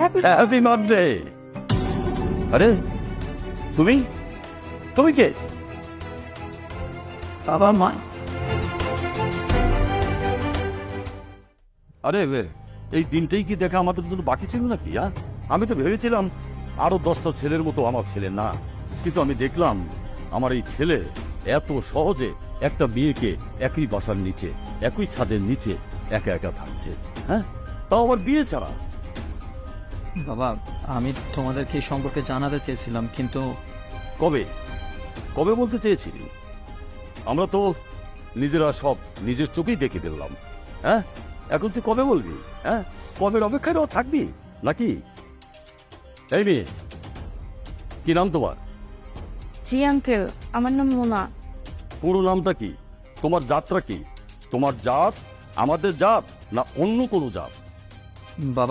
Happy birthday. আরে তুমি তুমি কে? বাবা মা। আরে এই দিনটাই কি দেখা আমাদের জন্য বাকি ছিল নাকি? আমি তো ভেবেছিলাম আরো 10টা ছেলের মতো আমার ছেলে না, কিন্তু আমি দেখলাম আমার এই ছেলে এত সহজে একটা মেয়েকে একই বাসার নিচে, একই ছাদের নিচে একা একা থাকছে। হ্যাঁ, তাও আবার বিয়ে ছাড়া। বাবা, আমি তোমাদেরকে এই সম্পর্কে জানাতে চেয়েছিলাম, কিন্তু কবে কবে বলতে চেয়েছিলি? আমরা তো নিজেরা সব নিজের চোখেই দেখে ফেললাম। হ্যাঁ, এখন তুই কবে বলবি? হ্যাঁ, কবের অপেক্ষায় থাকবি নাকি? এই মেয়ে, কি নাম তোমার? জি আঙ্কেল, আমার নাম মোনা। পুরো নামটা কি? তোমার জাতটা কি? তোমার জাত আমাদের জাত না অন্য কোনো জাত? বাবা